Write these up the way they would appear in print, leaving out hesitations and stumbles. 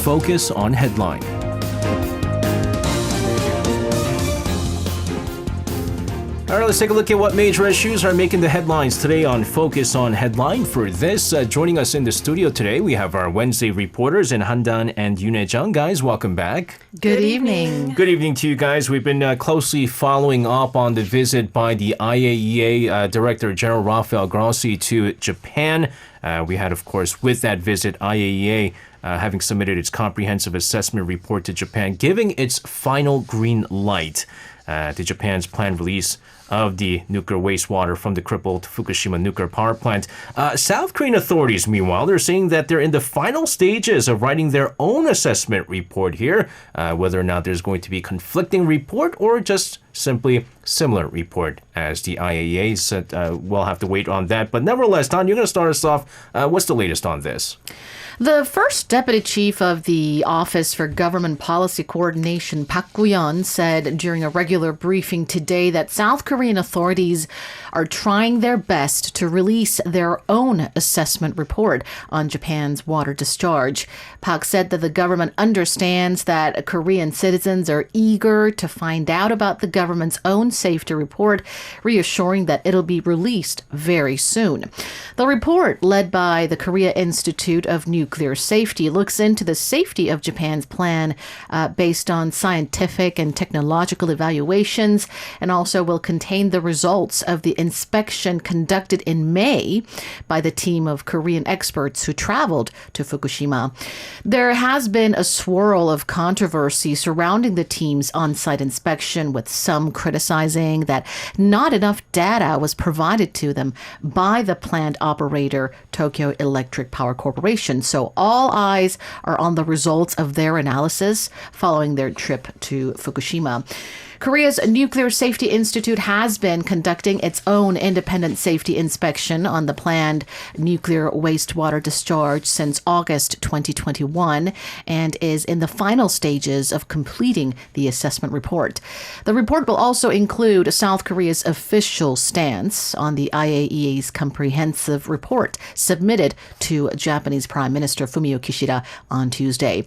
Focus on Headline. All right, let's take a look at what major issues are making the headlines today on Focus on Headline. For this, joining us in the studio today, we have our Wednesday reporters in Handan and Yunejang. Guys, welcome back. Good evening. Good evening to you guys. We've been closely following up on the visit by the IAEA Director General Rafael Grossi to Japan. We had, of course, with that visit, IAEA having submitted its comprehensive assessment report to Japan, giving its final green light to Japan's planned release of the nuclear wastewater from the crippled Fukushima nuclear power plant. South Korean authorities, meanwhile, they're saying that they're in the final stages of writing their own assessment report here, whether or not there's going to be conflicting report or just simply similar report as the IAEA said. We'll have to wait on that. But nevertheless, Don, you're going to start us off. What's the latest on this? The first deputy chief of the Office for Government Policy Coordination, Park Gu-yeon, said during a regular briefing today that South Korean authorities are trying their best to release their own assessment report on Japan's water discharge. Park said that the government understands that Korean citizens are eager to find out about the government's own safety report, reassuring that it'll be released very soon. The report, led by the Korea Institute of Nuclear Safety, looks into the safety of Japan's plan based on scientific and technological evaluations, and also will contain the results of the inspection conducted in May by the team of Korean experts who traveled to Fukushima. There has been a swirl of controversy surrounding the team's on-site inspection, with some criticizing that not enough data was provided to them by the plant operator, Tokyo Electric Power Corporation. So all eyes are on the results of their analysis following their trip to Fukushima. Korea's Nuclear Safety Institute has been conducting its own independent safety inspection on the planned nuclear wastewater discharge since August 2021 and is in the final stages of completing the assessment report. The report will also include South Korea's official stance on the IAEA's comprehensive report submitted to Japanese Prime Minister Fumio Kishida on Tuesday.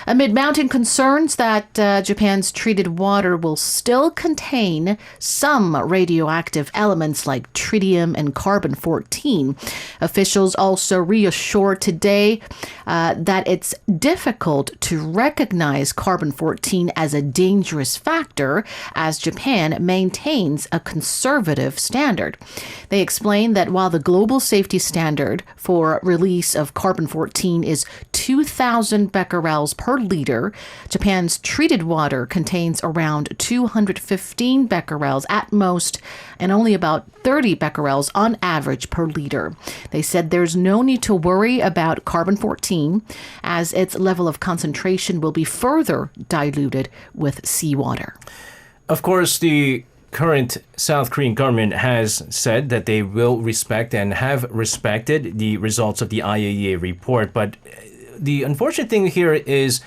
Amid mounting concerns that Japan's treated water will still contain some radioactive elements like tritium and carbon-14. Officials also reassured today that it's difficult to recognize carbon-14 as a dangerous factor as Japan maintains a conservative standard. They explained that while the global safety standard for release of carbon-14 is 2,000 becquerels per liter, Japan's treated water contains around 215 becquerels at most and only about 30 becquerels on average per liter. They said there's no need to worry about carbon-14 as its level of concentration will be further diluted with seawater. Of course, the current South Korean government has said that they will respect and have respected the results of the IAEA report. But the unfortunate thing here is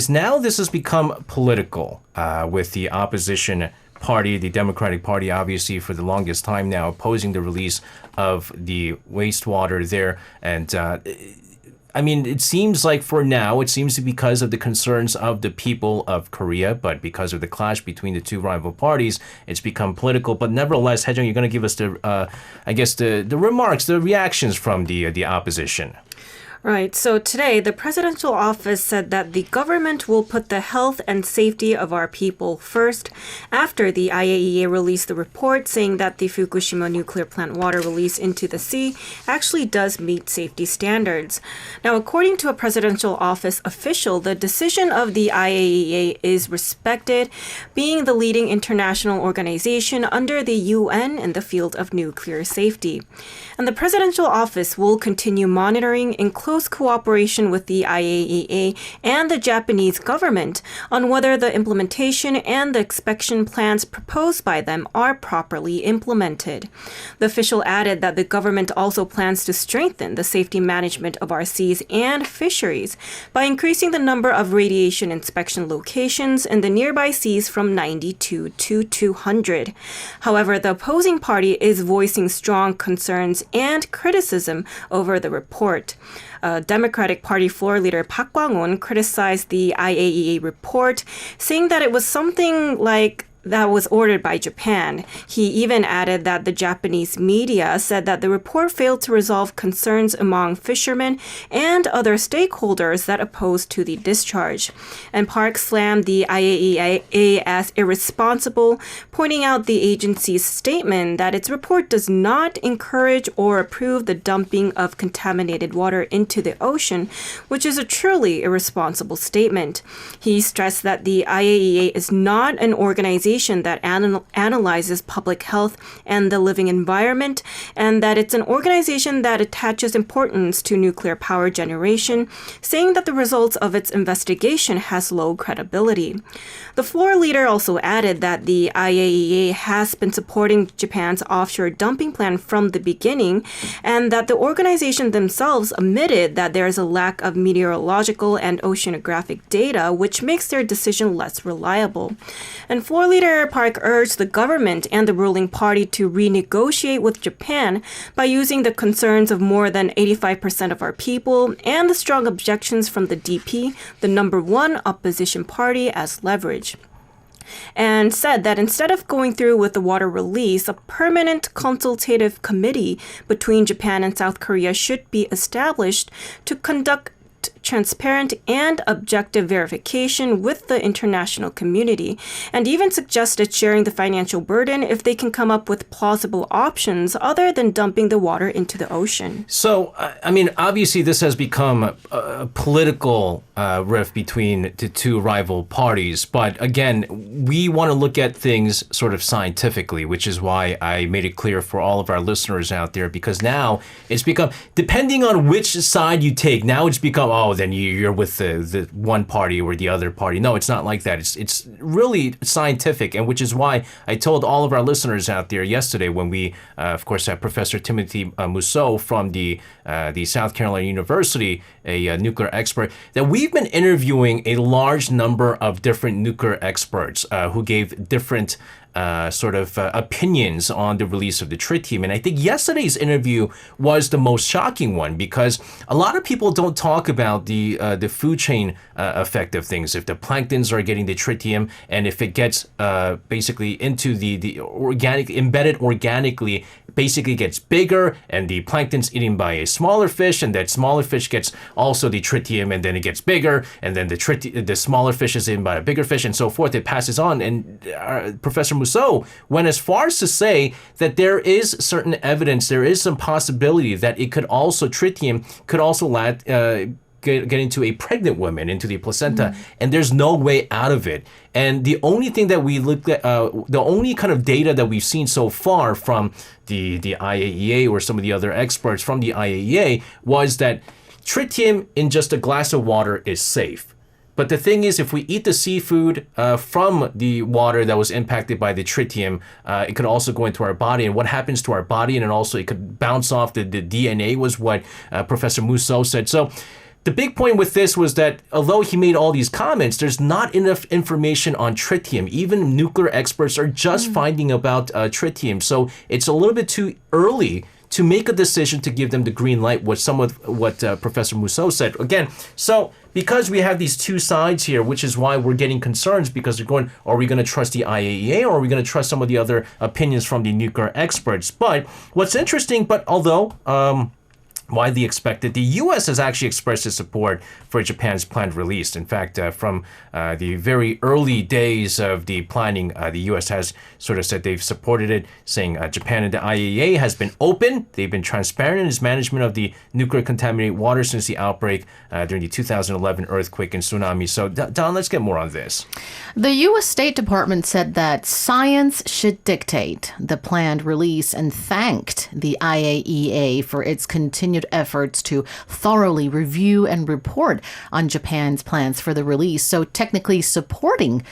now this has become political with the opposition party, the Democratic Party, obviously for the longest time now opposing the release of the wastewater there. And I mean, it seems like for now, it seems to be because of the concerns of the people of Korea, but because of the clash between the two rival parties, it's become political. But nevertheless, Haejung, you're going to give us the remarks, the reactions from the opposition. Right. So today, the presidential office said that the government will put the health and safety of our people first after the IAEA released the report saying that the Fukushima nuclear plant water release into the sea actually does meet safety standards. Now, according to a presidential office official, the decision of the IAEA is respected, being the leading international organization under the UN in the field of nuclear safety. And the presidential office will continue monitoring in close cooperation with the IAEA and the Japanese government on whether the implementation and the inspection plans proposed by them are properly implemented. The official added that the government also plans to strengthen the safety management of our seas and fisheries by increasing the number of radiation inspection locations in the nearby seas from 92 to 200. However, the opposing party is voicing strong concerns and criticism over the report. Democratic Party floor leader Park Kwang-won criticized the IAEA report, saying that it was something like that was ordered by Japan. He even added that the Japanese media said that the report failed to resolve concerns among fishermen and other stakeholders that opposed to the discharge. And Park slammed the IAEA as irresponsible, pointing out the agency's statement that its report does not encourage or approve the dumping of contaminated water into the ocean, which is a truly irresponsible statement. He stressed that the IAEA is not an organization that analyzes public health and the living environment, and that it's an organization that attaches importance to nuclear power generation, saying that the results of its investigation has low credibility. The floor leader also added that the IAEA has been supporting Japan's offshore dumping plan from the beginning, and that the organization themselves admitted that there is a lack of meteorological and oceanographic data, which makes their decision less reliable. And floor leader Park urged the government and the ruling party to renegotiate with Japan by using the concerns of more than 85% of our people and the strong objections from the DP, the number one opposition party, as leverage. And said that instead of going through with the water release, a permanent consultative committee between Japan and South Korea should be established to conduct transparent and objective verification with the international community, and even suggested sharing the financial burden if they can come up with plausible options other than dumping the water into the ocean. So, I mean, obviously this has become a political rift between the two rival parties. But again, we want to look at things sort of scientifically, which is why I made it clear for all of our listeners out there, because now it's become, depending on which side you take, now it's become, oh, then you're with the one party or the other party. No, it's not like that. It's really scientific, and which is why I told all of our listeners out there yesterday when we, of course, had Professor Timothy Mousseau from the South Carolina University, a nuclear expert, that we've been interviewing a large number of different nuclear experts who gave different opinions on the release of the tritium. And I think yesterday's interview was the most shocking one, because a lot of people don't talk about the food chain effect of things. If the planktons are getting the tritium, and if it gets basically into the organic, embedded organically, basically gets bigger, and the plankton's eaten by a smaller fish, and that smaller fish gets also the tritium, and then it gets bigger, and then the smaller fish is eaten by a bigger fish, and so forth. It passes on. And Professor Mousseau went as far as to say that there is certain evidence, there is some possibility that it could also, tritium could also get into a pregnant woman, into the placenta, and there's no way out of it. And the only thing that we looked at, the only kind of data that we've seen so far from the IAEA or some of the other experts from the IAEA was that tritium in just a glass of water is safe. But the thing is, if we eat the seafood from the water that was impacted by the tritium, it could also go into our body. And what happens to our body, and also it could bounce off the DNA, was what Professor Mousseau said. So the big point with this was that although he made all these comments, there's not enough information on tritium. Even nuclear experts are just finding about tritium. So it's a little bit too early to make a decision to give them the green light, what Professor Mousseau said. Again, so because we have these two sides here, which is why we're getting concerns, because they're going, are we going to trust the IAEA, or are we going to trust some of the other opinions from the nuclear experts? But what's interesting, but although widely expected, the U.S. has actually expressed its support for Japan's planned release. In fact, from the very early days of the planning, the U.S. has sort of said they've supported it, saying Japan and the IAEA has been open, they've been transparent in its management of the nuclear contaminated water since the outbreak during the 2011 earthquake and tsunami. So, Don, let's get more on this. The U.S. State Department said that science should dictate the planned release and thanked the IAEA for its continued efforts to thoroughly review and report on Japan's plans for the release. So technically supporting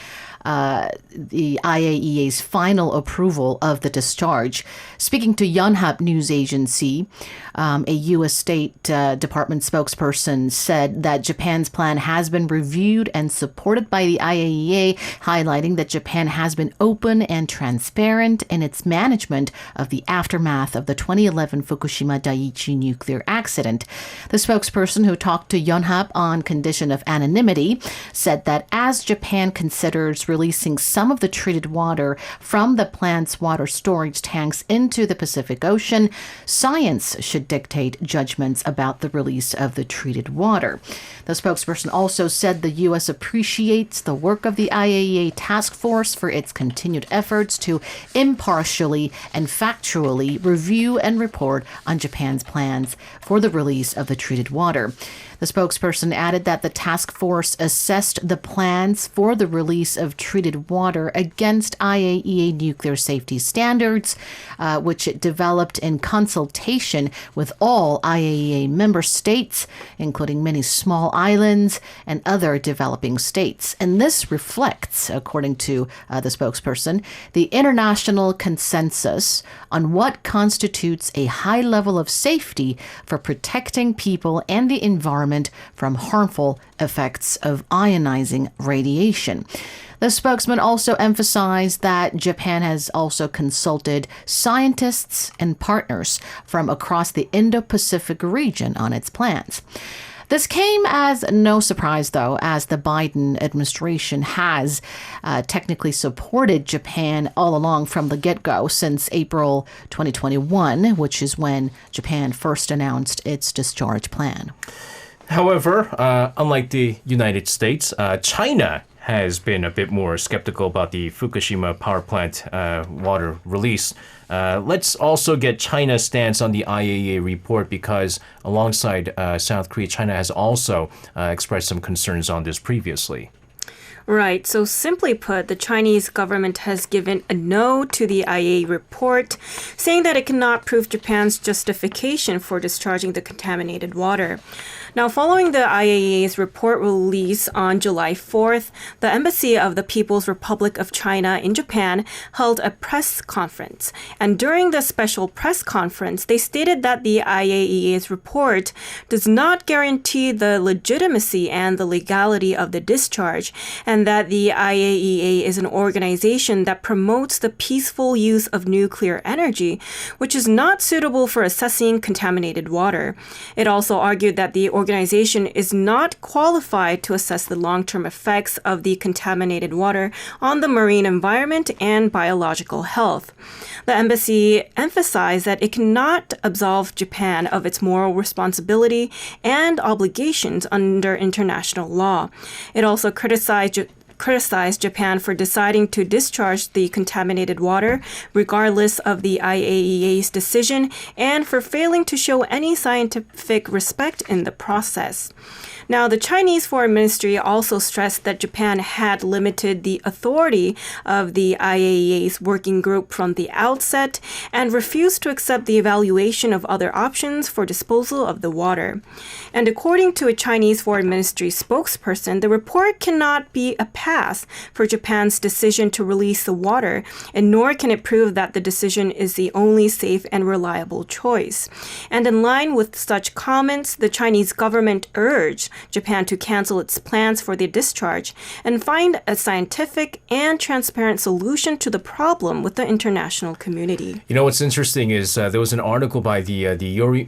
the IAEA's final approval of the discharge. Speaking to Yonhap News Agency, a U.S. State Department spokesperson said that Japan's plan has been reviewed and supported by the IAEA, highlighting that Japan has been open and transparent in its management of the aftermath of the 2011 Fukushima Daiichi nuclear accident. The spokesperson, who talked to Yonhap on condition of anonymity, said that as Japan considers releasing some of the treated water from the plant's water storage tanks into the Pacific Ocean, science should dictate judgments about the release of the treated water. The spokesperson also said the U.S. appreciates the work of the IAEA task force for its continued efforts to impartially and factually review and report on Japan's plans for the release of the treated water. The spokesperson added that the task force assessed the plans for the release of treated water against IAEA nuclear safety standards, which it developed in consultation with all IAEA member states, including many small islands and other developing states. And this reflects, according to the spokesperson, the international consensus on what constitutes a high level of safety for protecting people and the environment from harmful effects of ionizing radiation. The spokesman also emphasized that Japan has also consulted scientists and partners from across the Indo-Pacific region on its plans. This came as no surprise, though, as the Biden administration has technically supported Japan all along from the get-go since April 2021, which is when Japan first announced its discharge plan. However, unlike the United States, China has been a bit more skeptical about the Fukushima power plant water release. Let's also get China's stance on the IAEA report because alongside South Korea, China has also expressed some concerns on this previously. Right. So simply put, the Chinese government has given a no to the IAEA report, saying that it cannot prove Japan's justification for discharging the contaminated water. Now, following the IAEA's report release on July 4th, the Embassy of the People's Republic of China in Japan held a press conference. And during the special press conference, they stated that the IAEA's report does not guarantee the legitimacy and the legality of the discharge, and that the IAEA is an organization that promotes the peaceful use of nuclear energy, which is not suitable for assessing contaminated water. It also argued that the organization is not qualified to assess the long-term effects of the contaminated water on the marine environment and biological health. The embassy emphasized that it cannot absolve Japan of its moral responsibility and obligations under international law. It also criticized Japan for deciding to discharge the contaminated water regardless of the IAEA's decision and for failing to show any scientific respect in the process. Now, the Chinese Foreign Ministry also stressed that Japan had limited the authority of the IAEA's working group from the outset and refused to accept the evaluation of other options for disposal of the water. And according to a Chinese Foreign Ministry spokesperson, the report cannot be a pass for Japan's decision to release the water, and nor can it prove that the decision is the only safe and reliable choice. And in line with such comments, the Chinese government urged Japan to cancel its plans for the discharge and find a scientific and transparent solution to the problem with the international community. You know, what's interesting is there was an article by the Yomiuri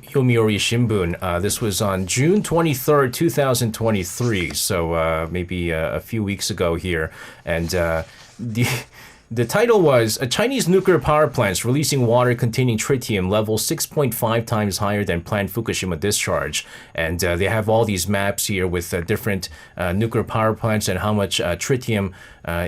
Shimbun. This was on June 23rd, 2023, so maybe a few weeks ago here. And the title was, Chinese nuclear power plants releasing water containing tritium level 6.5 times higher than planned Fukushima discharge. And they have all these maps here with different nuclear power plants and how much tritium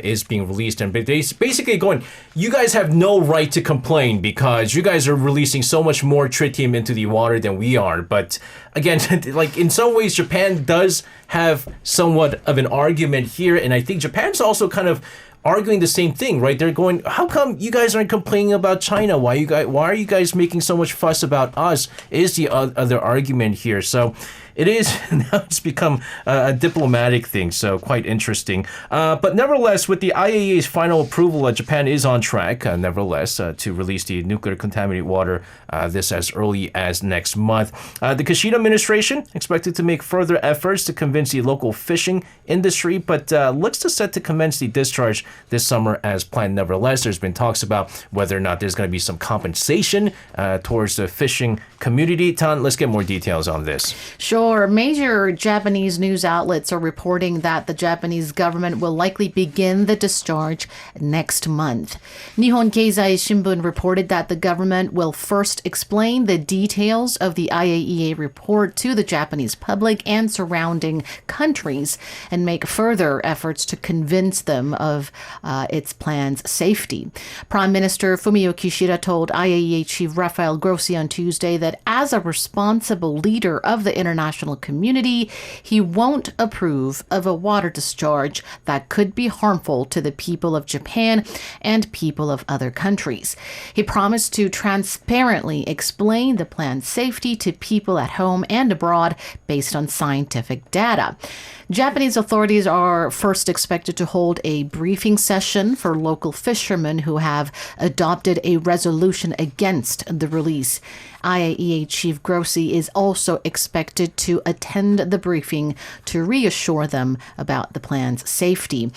is being released. And basically going, you guys have no right to complain because you guys are releasing so much more tritium into the water than we are. But again, like in some ways, Japan does have somewhat of an argument here. And I think Japan's also kind of arguing the same thing, right? They're going, how come you guys aren't complaining about China? Why are you guys making so much fuss about us? Is the other argument here. So it is now it's become a diplomatic thing, so quite interesting. But nevertheless, with the IAEA's final approval, Japan is on track, nevertheless, to release the nuclear contaminated water this as early as next month. The Kishida administration expected to make further efforts to convince the local fishing industry, but looks to set to commence the discharge this summer as planned. Nevertheless, there's been talks about whether or not there's going to be some compensation towards the fishing community. Tan, let's get more details on this. Sure. Major Japanese news outlets are reporting that the Japanese government will likely begin the discharge next month. Nihon Keizai Shimbun reported that the government will first explain the details of the IAEA report to the Japanese public and surrounding countries and make further efforts to convince them of its plan's safety. Prime Minister Fumio Kishida told IAEA Chief Rafael Grossi on Tuesday that as a responsible leader of the international community, he won't approve of a water discharge that could be harmful to the people of Japan and people of other countries. He promised to transparently explain the plan's safety to people at home and abroad based on scientific data. Japanese authorities are first expected to hold a briefing session for local fishermen who have adopted a resolution against the release. IAEA Chief Grossi is also expected to attend the briefing to reassure them about the plan's safety.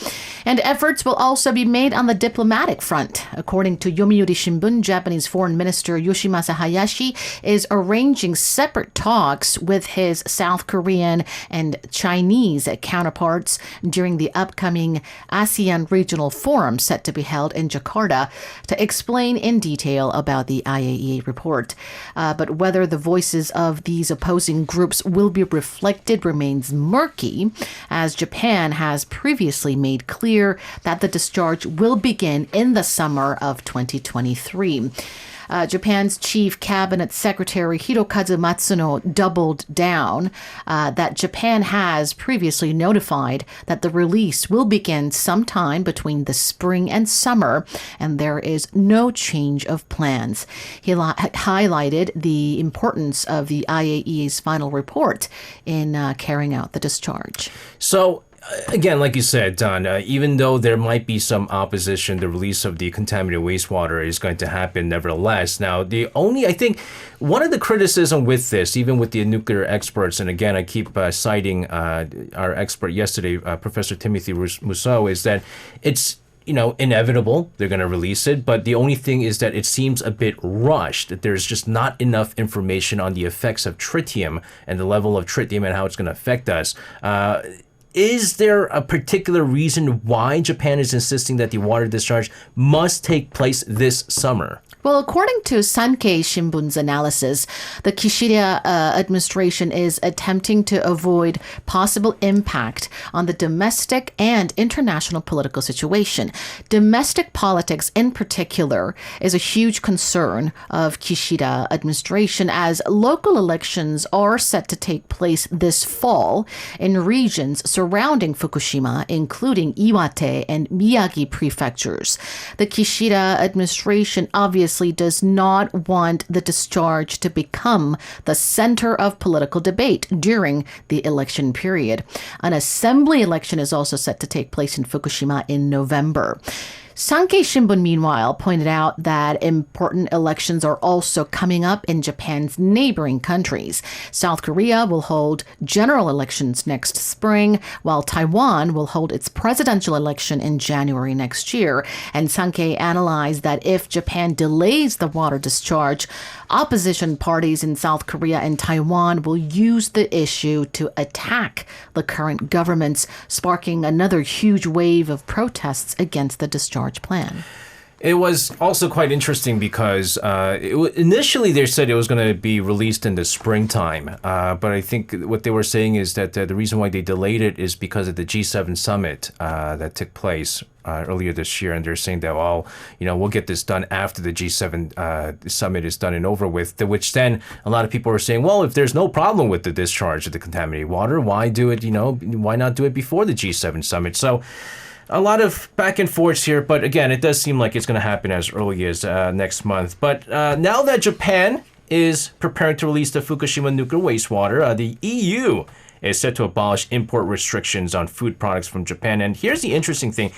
And efforts will also be made on the diplomatic front. According to Yomiuri Shimbun, Japanese Foreign Minister Yoshimasa Hayashi is arranging separate talks with his South Korean and Chinese counterparts during the upcoming ASEAN Regional Forum set to be held in Jakarta to explain in detail about the IAEA report. But whether the voices of these opposing groups will be reflected remains murky, as Japan has previously made clear that the discharge will begin in the summer of 2023. Japan's Chief Cabinet Secretary Hirokazu Matsuno doubled down that Japan has previously notified that the release will begin sometime between the spring and summer, and there is no change of plans. He highlighted the importance of the IAEA's final report in carrying out the discharge. So, again, like you said, Don, even though there might be some opposition, the release of the contaminated wastewater is going to happen nevertheless. Now, I think one of the criticism with this, even with the nuclear experts, and again, I keep citing our expert yesterday, Professor Timothy Mousseau, is that it's inevitable they're going to release it, but the only thing is that it seems a bit rushed, that there's just not enough information on the effects of tritium and the level of tritium and how it's going to affect us. Is there a particular reason why Japan is insisting that the water discharge must take place this summer? Well, according to Sankei Shimbun's analysis, the Kishida administration is attempting to avoid possible impact on the domestic and international political situation. Domestic politics in particular is a huge concern of Kishida administration, as local elections are set to take place this fall in regions surrounding Fukushima, including Iwate and Miyagi prefectures. The Kishida administration obviously does not want the discharge to become the center of political debate during the election period. An assembly election is also set to take place in Fukushima in November. Sankei Shimbun, meanwhile, pointed out that important elections are also coming up in Japan's neighboring countries. South Korea will hold general elections next spring, while Taiwan will hold its presidential election in January next year. And Sankei analyzed that if Japan delays the water discharge, opposition parties in South Korea and Taiwan will use the issue to attack the current governments, sparking another huge wave of protests against the discharge plan. It was also quite interesting because initially they said it was going to be released in the springtime. But I think what they were saying is that the reason why they delayed it is because of the G7 summit that took place earlier this year. And they're saying that, we'll get this done after the G7 summit is done and over with, which then a lot of people are saying, well, if there's no problem with the discharge of the contaminated water, why do it, why not do it before the G7 summit? So a lot of back and forth here, but again, it does seem like it's going to happen as early as next month. But now that Japan is preparing to release the Fukushima nuclear wastewater. The EU is set to abolish import restrictions on food products from Japan. And here's the interesting thing.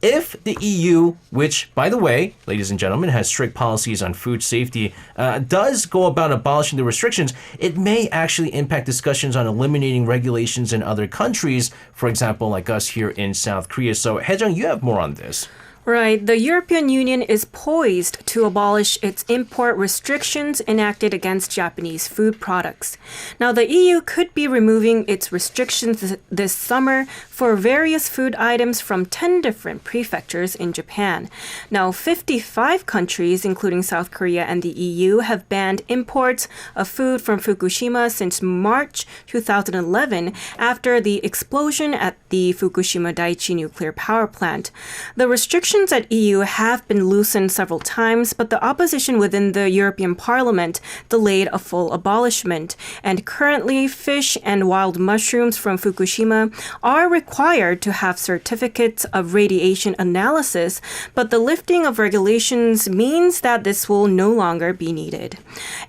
If the EU, which, by the way, ladies and gentlemen, has strict policies on food safety, does go about abolishing the restrictions, it may actually impact discussions on eliminating regulations in other countries, for example, like us here in South Korea. So, Haejung, you have more on this. Right. The European Union is poised to abolish its import restrictions enacted against Japanese food products. Now, the EU could be removing its restrictions this summer for various food items from 10 different prefectures in Japan. Now, 55 countries, including South Korea and the EU, have banned imports of food from Fukushima since March 2011 after the explosion at the Fukushima Daiichi nuclear power plant. The restrictions at EU have been loosened several times, but the opposition within the European Parliament delayed a full abolishment. And currently, fish and wild mushrooms from Fukushima are required to have certificates of radiation analysis, but the lifting of regulations means that this will no longer be needed.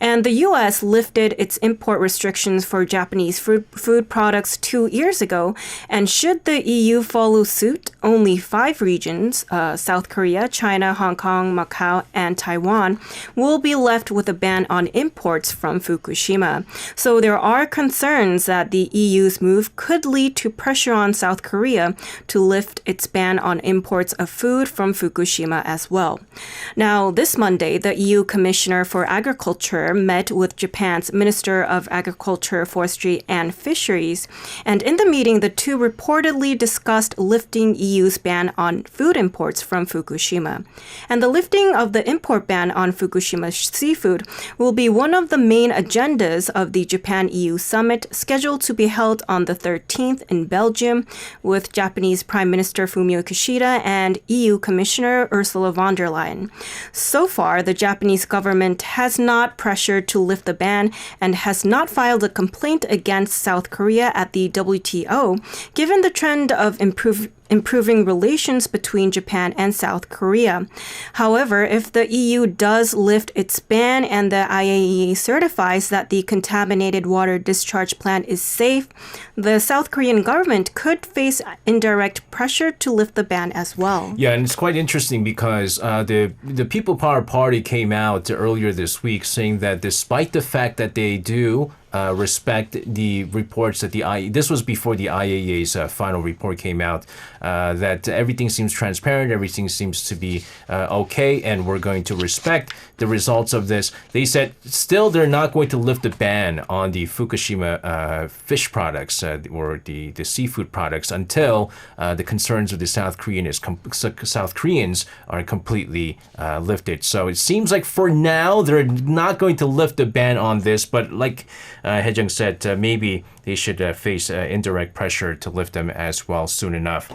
And the US lifted its import restrictions for Japanese food products 2 years ago, and should the EU follow suit, only 5 regions, South Korea, China, Hong Kong, Macau, and Taiwan, will be left with a ban on imports from Fukushima. So there are concerns that the EU's move could lead to pressure on South Korea to lift its ban on imports of food from Fukushima as well. Now, this Monday, the EU Commissioner for Agriculture met with Japan's Minister of Agriculture, Forestry, and Fisheries, and in the meeting, the two reportedly discussed lifting EU's ban on food imports from Fukushima. And the lifting of the import ban on Fukushima seafood will be one of the main agendas of the Japan-EU summit scheduled to be held on the 13th in Belgium with Japanese Prime Minister Fumio Kishida and EU Commissioner Ursula von der Leyen. So far, the Japanese government has not pressured to lift the ban and has not filed a complaint against South Korea at the WTO, given the trend of improving relations between Japan and South Korea. However, if the EU does lift its ban and the IAEA certifies that the contaminated water discharge plant is safe, the South Korean government could face indirect pressure to lift the ban as well. Yeah, and it's quite interesting because the People Power Party came out earlier this week saying that despite the fact that they do respect the reports that this was before the IAEA's final report came out, that everything seems transparent, everything seems to be okay, and we're going to respect the results of this. They said still they're not going to lift the ban on the Fukushima fish products or the seafood products until the concerns of the South Koreans are completely lifted. So it seems like for now they're not going to lift the ban on this, but like Haejung said, maybe they should face indirect pressure to lift them as well soon enough.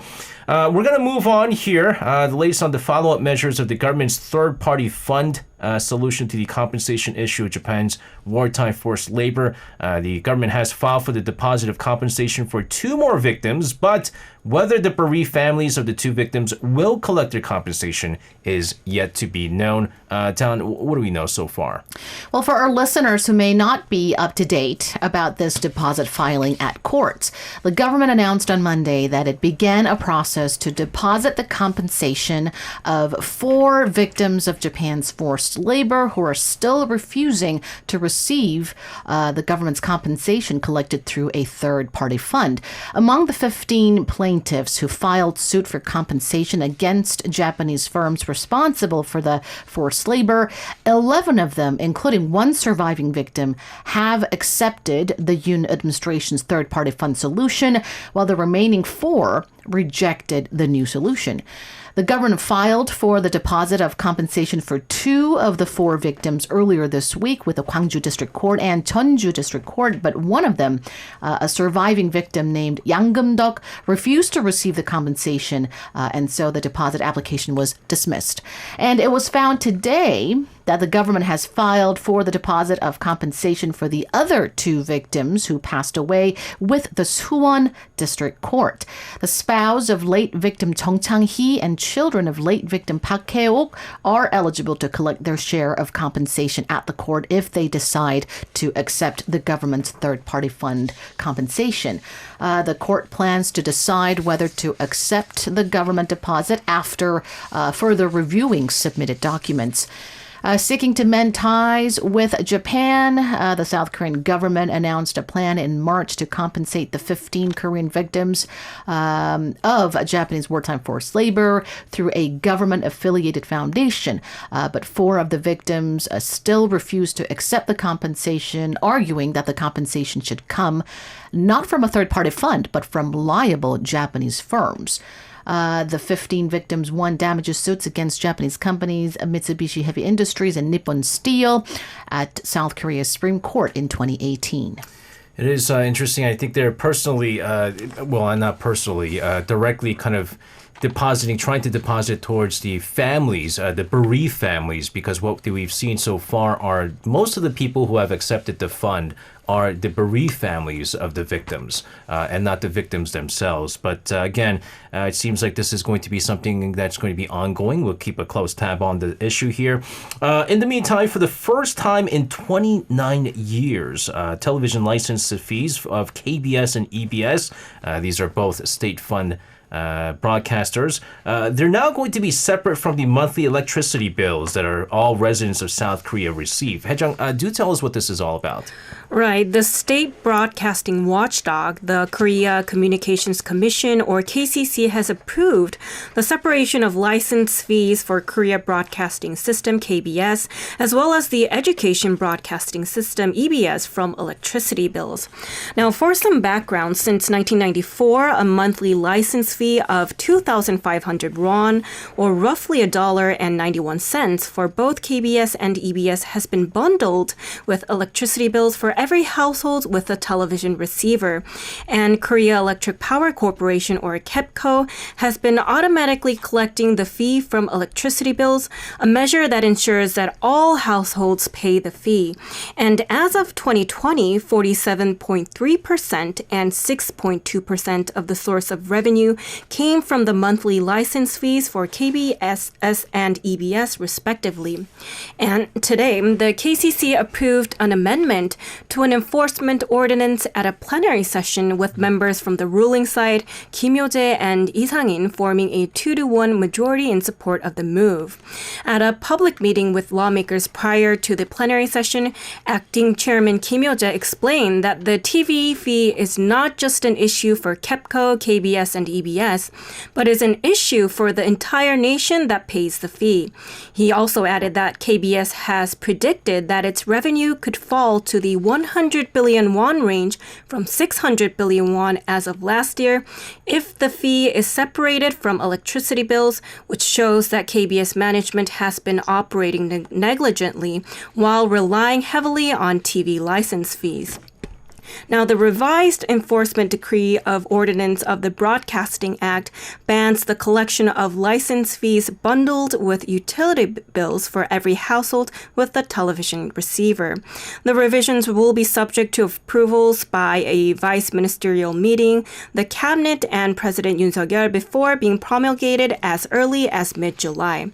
We're going to move on here. The latest on the follow-up measures of the government's third-party fund solution to the compensation issue of Japan's wartime forced labor. The government has filed for the deposit of compensation for 2 more victims, but whether the bereaved families of the 2 victims will collect their compensation is yet to be known. Talon, what do we know so far? Well, for our listeners who may not be up to date about this deposit filing at courts, the government announced on Monday that it began a process to deposit the compensation of 4 victims of Japan's forced labor who are still refusing to receive the government's compensation collected through a third-party fund. Among the 15 plaintiffs who filed suit for compensation against Japanese firms responsible for the forced labor, 11 of them, including 1 surviving victim, have accepted the Yoon administration's third-party fund solution, while the remaining 4 rejected the new solution. The government filed for the deposit of compensation for 2 of the 4 victims earlier this week with the Gwangju District Court and Jeonju District Court, but one of them, a surviving victim named Yang Geum-deok, refused to receive the compensation, and so the deposit application was dismissed. And it was found today that the government has filed for the deposit of compensation for the other 2 victims who passed away with the Suwon District Court. The spouse spouse of late victim Chung Chang-hee and children of late victim Park Hae-ok are eligible to collect their share of compensation at the court if they decide to accept the government's third-party fund compensation. The court plans to decide whether to accept the government deposit after further reviewing submitted documents. Seeking to mend ties with Japan, the South Korean government announced a plan in March to compensate the 15 Korean victims of Japanese wartime forced labor through a government-affiliated foundation. But 4 of the victims still refuse to accept the compensation, arguing that the compensation should come not from a third-party fund, but from liable Japanese firms. The 15 victims won damages suits against Japanese companies, Mitsubishi Heavy Industries and Nippon Steel, at South Korea's Supreme Court in 2018. It is interesting. I think they're personally, not personally, directly kind of trying to deposit towards the families, the bereaved families, because what we've seen so far are most of the people who have accepted the fund are the bereaved families of the victims and not the victims themselves. But again, it seems like this is going to be something that's going to be ongoing. We'll keep a close tab on the issue here. In the meantime, for the first time in 29 years, television license fees of KBS and EBS, these are both state fund broadcasters, they're now going to be separate from the monthly electricity bills that are all residents of South Korea receive. Haejang, do tell us what this is all about. Right. The state broadcasting watchdog, the Korea Communications Commission, or KCC, has approved the separation of license fees for Korea Broadcasting System, KBS, as well as the Education Broadcasting System, EBS, from electricity bills. Now, for some background, since 1994, a monthly license fee of 2,500 won, or roughly $1.91 for both KBS and EBS, has been bundled with electricity bills for every household with a television receiver. And Korea Electric Power Corporation, or KEPCO, has been automatically collecting the fee from electricity bills, a measure that ensures that all households pay the fee. And as of 2020, 47.3% and 6.2% of the source of revenue came from the monthly license fees for KBS and EBS, respectively. And today, the KCC approved an amendment to an enforcement ordinance at a plenary session with members from the ruling side, Kim Yo-jae and Lee Sang-in, forming a 2-1 majority in support of the move. At a public meeting with lawmakers prior to the plenary session, acting chairman Kim Yo-jae explained that the TV fee is not just an issue for KEPCO, KBS, and EBS, but is an issue for the entire nation that pays the fee. He also added that KBS has predicted that its revenue could fall to the 100 billion won range from 600 billion won as of last year if the fee is separated from electricity bills, which shows that KBS management has been operating negligently while relying heavily on TV license fees. Now, the revised enforcement decree of Ordinance of the Broadcasting Act bans the collection of license fees bundled with utility bills for every household with a television receiver. The revisions will be subject to approvals by a vice ministerial meeting, the cabinet, and President Yoon Suk-yeol before being promulgated as early as mid-July.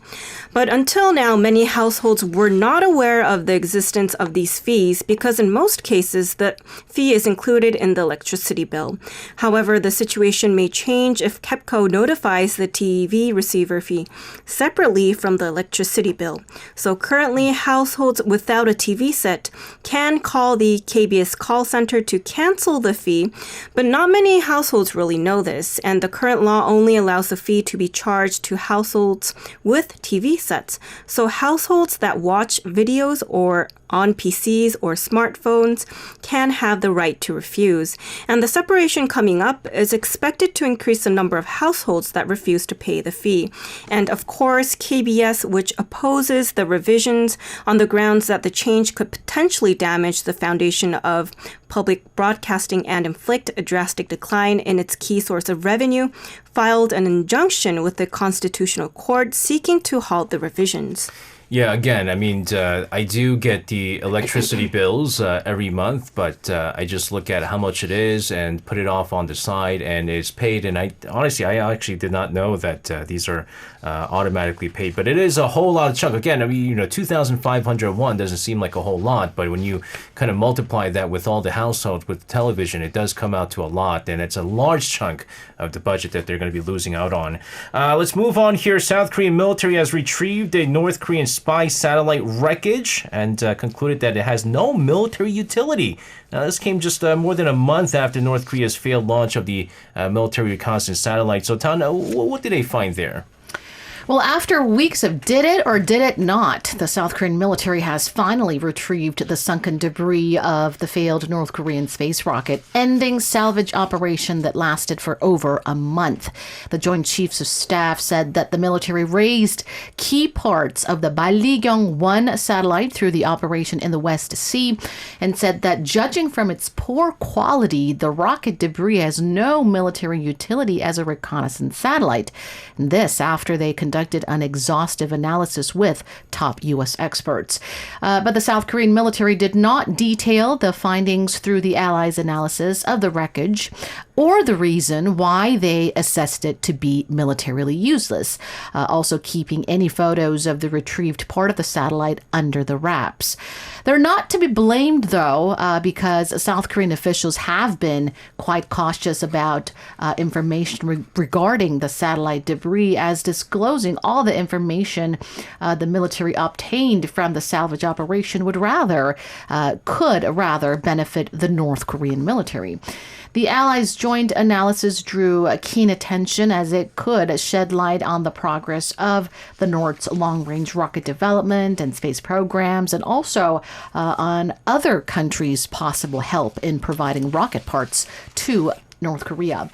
But until now, many households were not aware of the existence of these fees because in most cases, the fee is included in the electricity bill. However, the situation may change if KEPCO notifies the TV receiver fee separately from the electricity bill. So currently, households without a TV set can call the KBS call center to cancel the fee, but not many households really know this, and the current law only allows the fee to be charged to households with TV sets. So households that watch videos or on PCs or smartphones can have the right to refuse. And the separation coming up is expected to increase the number of households that refuse to pay the fee. And of course, KBS, which opposes the revisions on the grounds that the change could potentially damage the foundation of Public Broadcasting and inflict a drastic decline in its key source of revenue, filed an injunction with the Constitutional Court seeking to halt the revisions. Yeah, again, I mean, I do get the electricity bills every month, but I just look at how much it is and put it off on the side, and it's paid. And I actually did not know that these are automatically paid, but it is a whole lot of chunk. Again, I mean, 2,501 doesn't seem like a whole lot, but when you kind of multiply that with all the households with television, it does come out to a lot, and it's a large chunk of the budget that they're going to be losing out on. Let's move on here. South Korean military has retrieved a North Korean spy satellite wreckage and concluded that it has no military utility. Now, this came just more than a month after North Korea's failed launch of the military reconnaissance satellite. So, Tana, what did they find there? Well, after weeks of did it or did it not, the South Korean military has finally retrieved the sunken debris of the failed North Korean space rocket, ending salvage operation that lasted for over a month. The Joint Chiefs of Staff said that the military raised key parts of the Balligyong-1 satellite through the operation in the West Sea and said that judging from its poor quality, the rocket debris has no military utility as a reconnaissance satellite. And this after they conducted an exhaustive analysis with top U.S. experts. But the South Korean military did not detail the findings through the Allies' analysis of the wreckage or the reason why they assessed it to be militarily useless, also keeping any photos of the retrieved part of the satellite under the wraps. They're not to be blamed, though, because South Korean officials have been quite cautious about information regarding the satellite debris, as disclosing all the information the military obtained from the salvage operation could rather benefit the North Korean military. The Allies' joint analysis drew keen attention as it could shed light on the progress of the North's long-range rocket development and space programs, and also on other countries' possible help in providing rocket parts to North Korea.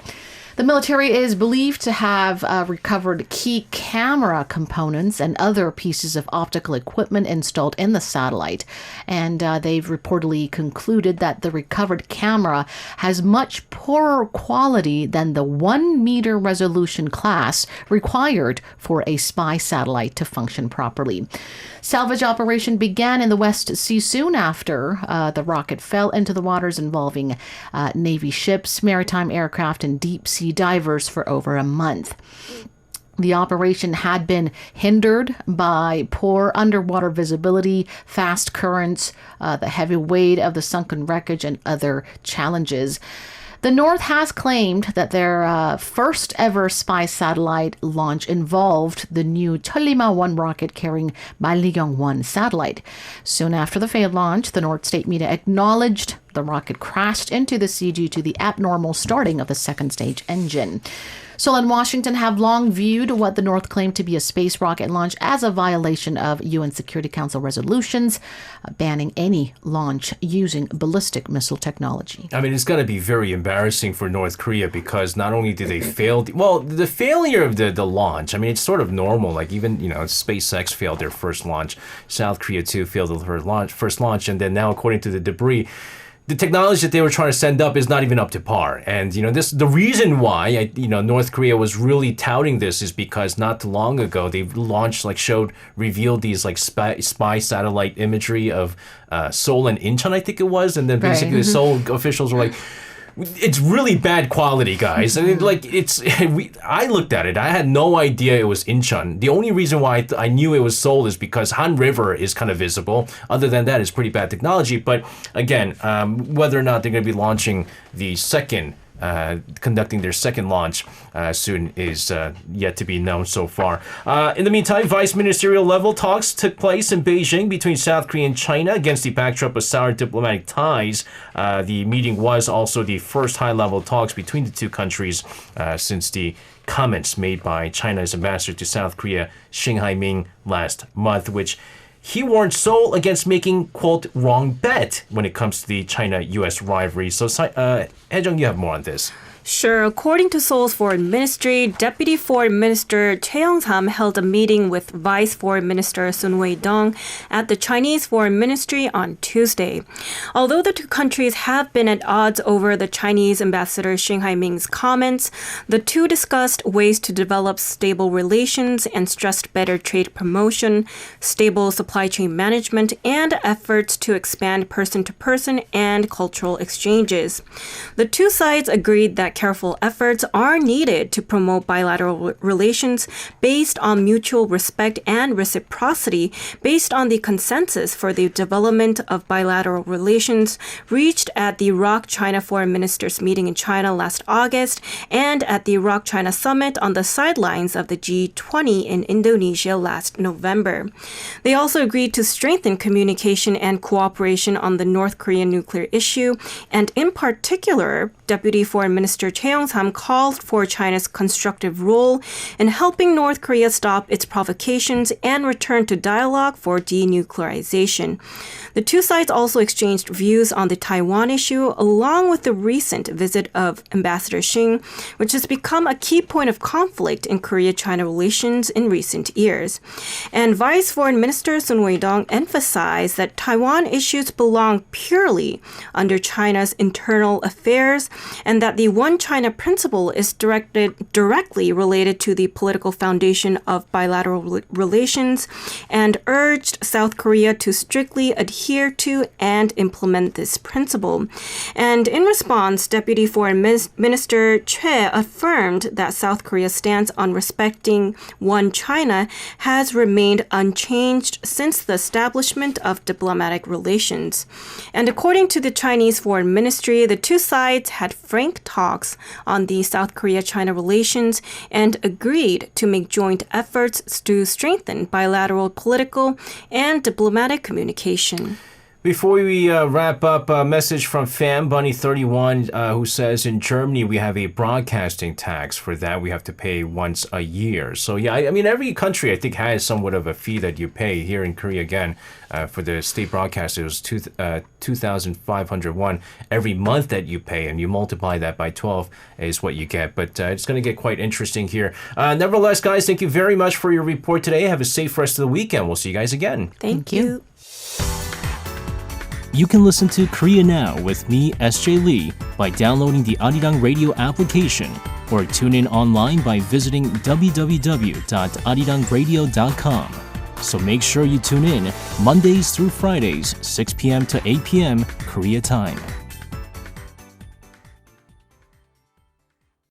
The military is believed to have recovered key camera components and other pieces of optical equipment installed in the satellite. And they've reportedly concluded that the recovered camera has much poorer quality than the 1-meter resolution class required for a spy satellite to function properly. Salvage operation began in the West Sea soon after the rocket fell into the waters, involving Navy ships, maritime aircraft, and deep-sea divers for over a month. The operation had been hindered by poor underwater visibility, fast currents, the heavy weight of the sunken wreckage, and other challenges. The North has claimed that their first ever spy satellite launch involved the new Cheolima-1 rocket carrying Balligyong-1 satellite. Soon after the failed launch, the North state media acknowledged the rocket crashed into the sea due to the abnormal starting of the second stage engine. Seoul and Washington have long viewed what the North claimed to be a space rocket launch as a violation of UN Security Council resolutions banning any launch using ballistic missile technology. I mean, it's got to be very embarrassing for North Korea, because not only did they fail, the failure of the launch, I mean, it's sort of normal. Like even, SpaceX failed their first launch. South Korea, too, failed their first launch. And then now, according to the debris, the technology that they were trying to send up is not even up to par. And, the reason why, North Korea was really touting this is because not too long ago, they launched, revealed these, spy satellite imagery of Seoul and Incheon, I think it was. And then basically the Seoul officials were like, it's really bad quality, guys. I mean, I looked at it. I had no idea it was Incheon. The only reason why I knew it was Seoul is because Han River is kind of visible. Other than that, it's pretty bad technology. But again, whether or not they're going to be launching the conducting their second launch soon is yet to be known so far. In the meantime, vice ministerial level talks took place in Beijing between South Korea and China against the backdrop of sour diplomatic ties. The meeting was also the first high-level talks between the two countries since the comments made by China's ambassador to South Korea, Xing Haiming, last month, which he warned Seoul against making, quote, wrong bet when it comes to the China-U.S. rivalry. So, Haejung, you have more on this. Sure. According to Seoul's Foreign Ministry, Deputy Foreign Minister Choi Young-sam held a meeting with Vice Foreign Minister Sun Wei-dong at the Chinese Foreign Ministry on Tuesday. Although the two countries have been at odds over the Chinese Ambassador Xing Haiming's comments, the two discussed ways to develop stable relations and stressed better trade promotion, stable supply chain management, and efforts to expand person-to-person and cultural exchanges. The two sides agreed that careful efforts are needed to promote bilateral relations based on mutual respect and reciprocity based on the consensus for the development of bilateral relations reached at the ROC-China Foreign Ministers meeting in China last August and at the ROC-China Summit on the sidelines of the G20 in Indonesia last November. They also agreed to strengthen communication and cooperation on the North Korean nuclear issue, and in particular, Deputy Foreign Minister Choi Young-sam called for China's constructive role in helping North Korea stop its provocations and return to dialogue for denuclearization. The two sides also exchanged views on the Taiwan issue, along with the recent visit of Ambassador Xing, which has become a key point of conflict in Korea-China relations in recent years. And Vice Foreign Minister Sun Wei-dong emphasized that Taiwan issues belong purely under China's internal affairs, and that the One China principle is directly related to the political foundation of bilateral relations, and urged South Korea to strictly adhere to and implement this principle. And in response, Deputy Foreign Minister Choi affirmed that South Korea's stance on respecting One China has remained unchanged since the establishment of diplomatic relations. And according to the Chinese Foreign Ministry, the two sides had frank talks on the South Korea-China relations and agreed to make joint efforts to strengthen bilateral political and diplomatic communication. Before we wrap up, a message from FanBunny31 who says in Germany we have a broadcasting tax. For that we have to pay once a year. So yeah, I mean every country I think has somewhat of a fee that you pay. Here in Korea again, for the state broadcast it was 2,500 won every month that you pay, and you multiply that by 12 is what you get. But it's going to get quite interesting here. Nevertheless, guys, thank you very much for your report today. Have a safe rest of the weekend. We'll see you guys again. Thank you. You can listen to Korea Now with me, SJ Lee, by downloading the Arirang radio application, or tune in online by visiting www.arirangradio.com. So make sure you tune in Mondays through Fridays, 6 p.m. to 8 p.m. Korea time.